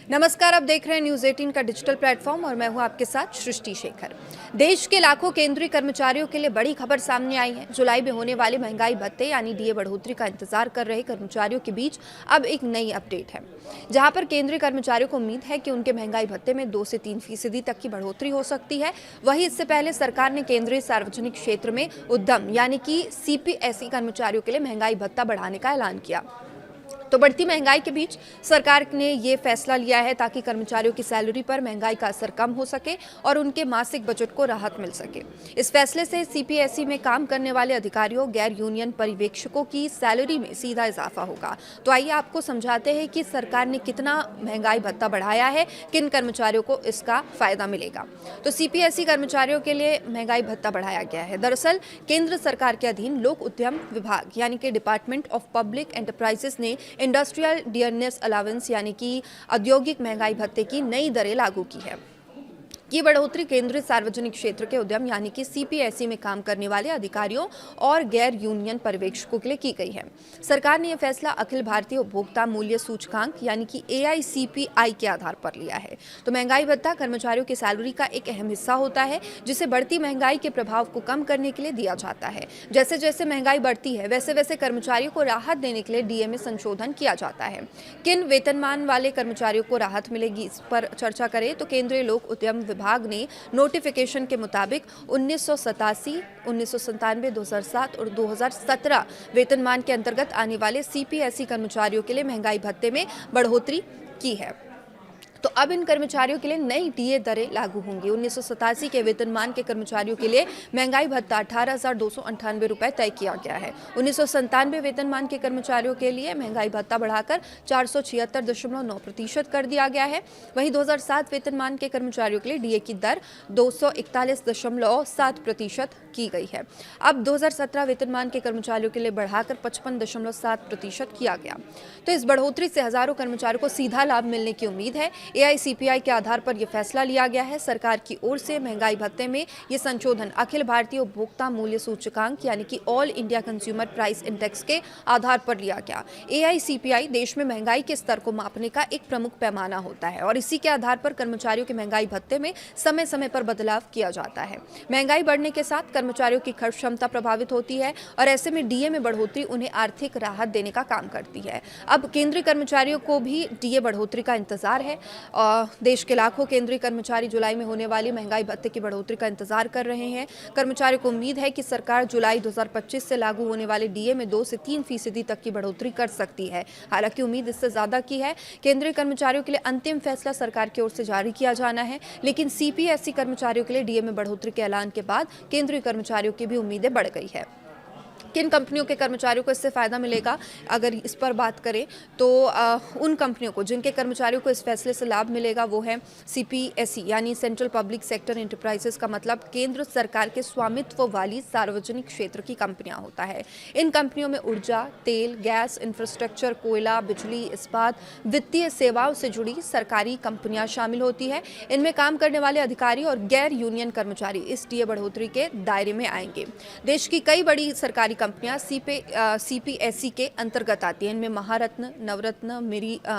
नमस्कार, आप देख रहे हैं न्यूज़ 18 का डिजिटल प्लेटफॉर्म और मैं हूं आपके साथ सृष्टि शेखर। देश के लाखों केंद्रीय कर्मचारियों के लिए बड़ी खबर सामने आई है। जुलाई में होने वाले महंगाई भत्ते यानी डीए बढ़ोतरी का इंतजार कर रहे कर्मचारियों के बीच अब एक नई अपडेट है, जहां पर केंद्रीय कर्मचारियों को उम्मीद है कि उनके महंगाई भत्ते में 2 से 3% तक की बढ़ोतरी हो सकती है। वहीं इससे पहले सरकार ने केंद्रीय सार्वजनिक क्षेत्र में उद्यम यानी कि सीपीएसई कर्मचारियों के लिए महंगाई भत्ता बढ़ाने का ऐलान किया। तो बढ़ती महंगाई के बीच सरकार ने ये फैसला लिया है ताकि कर्मचारियों की सैलरी पर महंगाई का असर कम हो सके और उनके मासिक बजट को राहत मिल सके। इस फैसले से सीपीएसई में काम करने वाले अधिकारियों, गैर यूनियन पर्यवेक्षकों की सैलरी में सीधा इजाफा होगा। तो आइए आपको समझाते हैं कि सरकार ने कितना महंगाई भत्ता बढ़ाया है, किन कर्मचारियों को इसका फायदा मिलेगा। तो सीपीएसई कर्मचारियों के लिए महंगाई भत्ता बढ़ाया गया है। दरअसल केंद्र सरकार के अधीन लोक उद्यम विभाग यानी कि डिपार्टमेंट ऑफ पब्लिक एंटरप्राइजेस ने इंडस्ट्रियल डियरनेस अलावेंस यानी कि औद्योगिक महंगाई भत्ते की नई दरें लागू की है। ये बढ़ोतरी केंद्रीय सार्वजनिक क्षेत्र के उद्यम यानी कि सीपीएसई में काम करने वाले अधिकारियों और गैर यूनियन पर्यवेक्षकों के लिए की गई है। सरकार ने यह फैसला अखिल भारतीय उपभोक्ता मूल्य सूचकांक यानी कि AICPI के आधार पर लिया है। तो महंगाई भत्ता कर्मचारियों की सैलरी का एक अहम हिस्सा होता है, जिसे बढ़ती महंगाई के प्रभाव को कम करने के लिए दिया जाता है। जैसे जैसे महंगाई बढ़ती है वैसे वैसे कर्मचारियों को राहत देने के लिए डीए में संशोधन किया जाता है। किन वेतनमान वाले कर्मचारियों को राहत मिलेगी, इस पर चर्चा करें तो केंद्रीय लोक उद्यम विभाग ने नोटिफिकेशन के मुताबिक 1987, 1997, 2007 और 2017 वेतनमान के अंतर्गत आने वाले सीपीएसई कर्मचारियों के लिए महंगाई भत्ते में बढ़ोतरी की है। तो अब इन कर्मचारियों के लिए नई डीए दरें लागू होंगी। 1987 के वेतनमान के कर्मचारियों के लिए महंगाई भत्ता 18,298 रुपए तय किया गया है। 1997 वेतनमान के कर्मचारियों के लिए महंगाई भत्ता बढ़ाकर 476.9% कर दिया गया है। वहीं 2007 वेतनमान के कर्मचारियों के लिए डीए की दर 241.7% की गई है। अब 2017 वेतनमान के कर्मचारियों के लिए बढ़ाकर 55.7% किया गया। तो इस बढ़ोतरी से हजारों कर्मचारियों को सीधा लाभ मिलने की उम्मीद है। AICPI के आधार पर यह फैसला लिया गया है। सरकार की ओर से महंगाई भत्ते में ये संशोधन अखिल भारतीय उपभोक्ता मूल्य सूचकांक यानी कि all India consumer price index के आधार पर लिया गया। AICPI देश में महंगाई के स्तर को मापने का एक प्रमुख पैमाना होता है और इसी के आधार पर कर्मचारियों के महंगाई भत्ते में समय समय पर बदलाव किया जाता है। महंगाई बढ़ने के साथ कर्मचारियों की खर्च क्षमता प्रभावित होती है और ऐसे में डीए में बढ़ोतरी उन्हें आर्थिक राहत देने का काम करती है। अब केंद्रीय कर्मचारियों को भी डीए बढ़ोतरी का इंतजार है। देश के लाखों केंद्रीय कर्मचारी जुलाई में होने वाली महंगाई भत्ते की बढ़ोतरी का इंतजार कर रहे हैं। कर्मचारियों को उम्मीद है कि सरकार जुलाई 2025 से लागू होने वाले डीए में 2 से 3% तक की बढ़ोतरी कर सकती है। हालांकि उम्मीद इससे ज्यादा की है। केंद्रीय कर्मचारियों के लिए अंतिम फैसला सरकार की ओर से जारी किया जाना है, लेकिन सीपीएसई कर्मचारियों के लिए डीए में बढ़ोतरी के ऐलान के बाद केंद्रीय कर्मचारियों की भी उम्मीदें बढ़ गई है। किन कंपनियों के कर्मचारियों को इससे फायदा मिलेगा, अगर इस पर बात करें तो उन कंपनियों को जिनके कर्मचारियों को इस फैसले से लाभ मिलेगा वो है सीपीएसई यानी सेंट्रल पब्लिक सेक्टर एंटरप्राइजेस का मतलब केंद्र सरकार के स्वामित्व वाली सार्वजनिक क्षेत्र की कंपनियां होता है। इन कंपनियों में ऊर्जा, तेल, गैस, इंफ्रास्ट्रक्चर, कोयला, बिजली, इस्पात, वित्तीय सेवाओं से जुड़ी सरकारी कंपनियां शामिल होती है। इनमें काम करने वाले अधिकारी और गैर यूनियन कर्मचारी इस डीए बढ़ोतरी के दायरे में आएंगे। देश की कई बड़ी सरकारी कंपनियां सीपीएसई के अंतर्गत आती हैं। इनमें महारत्न, नवरत्न,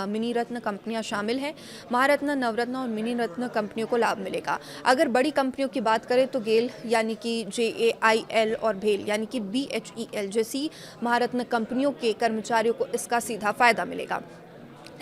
मिनी रत्न कंपनियां शामिल हैं। महारत्न, नवरत्न और मिनी रत्न कंपनियों को लाभ मिलेगा। अगर बड़ी कंपनियों की बात करें तो गेल यानी कि JAIL और भेल यानी कि BHEL जैसी महारत्न कंपनियों के कर्मचारियों को इसका सीधा फायदा मिलेगा।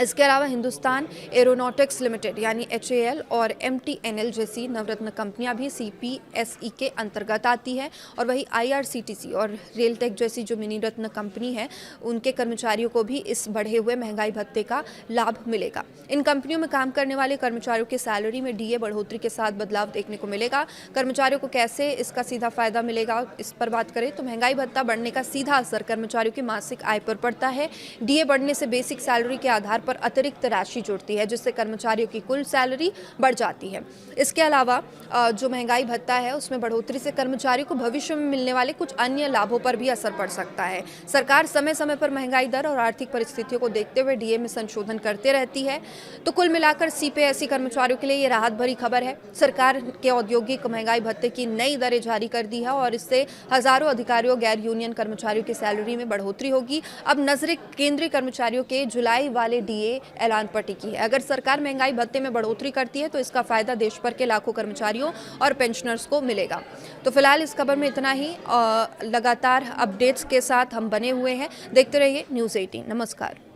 इसके अलावा हिंदुस्तान एरोनॉटिक्स लिमिटेड यानी HAL और MTNL जैसी नवरत्न कंपनियां भी CPSE के अंतर्गत आती है और वही IRCTC और रेलटेक जैसी जो मिनी रत्न कंपनी है उनके कर्मचारियों को भी इस बढ़े हुए महंगाई भत्ते का लाभ मिलेगा। इन कंपनियों में काम करने वाले कर्मचारियों की सैलरी में डीए बढ़ोतरी के साथ बदलाव देखने को मिलेगा। कर्मचारियों को कैसे इसका सीधा फायदा मिलेगा, इस पर बात करें तो महंगाई भत्ता बढ़ने का सीधा असर कर्मचारियों की मासिक आय पर पड़ता है। डीए बढ़ने से बेसिक सैलरी के आधार पर अतिरिक्त राशि जुड़ती है, जिससे कर्मचारियों की कुल सैलरी बढ़ जाती है। इसके अलावा जो महंगाई भत्ता है उसमें बढ़ोतरी से कर्मचारियों को भविष्य में मिलने वाले कुछ अन्य लाभों पर भी असर पड़ सकता है। सरकार समय समय पर महंगाई दर और आर्थिक परिस्थितियों को देखते हुए डीए में संशोधन करते रहती है। तो कुल मिलाकर सीपीएसई कर्मचारियों के लिए ये राहत भरी खबर है। सरकार के औद्योगिक महंगाई भत्ते की नई दरें जारी कर दी है और इससे हजारों अधिकारियों, गैर यूनियन कर्मचारियों की सैलरी में बढ़ोतरी होगी। अब नजरें केंद्रीय कर्मचारियों के जुलाई वाले ये ऐलान पर टिकी है। अगर सरकार महंगाई भत्ते में बढ़ोतरी करती है तो इसका फायदा देश भर के लाखों कर्मचारियों और पेंशनर्स को मिलेगा। तो फिलहाल इस खबर में इतना ही। लगातार अपडेट्स के साथ हम बने हुए हैं। देखते रहिए न्यूज़ 18। नमस्कार।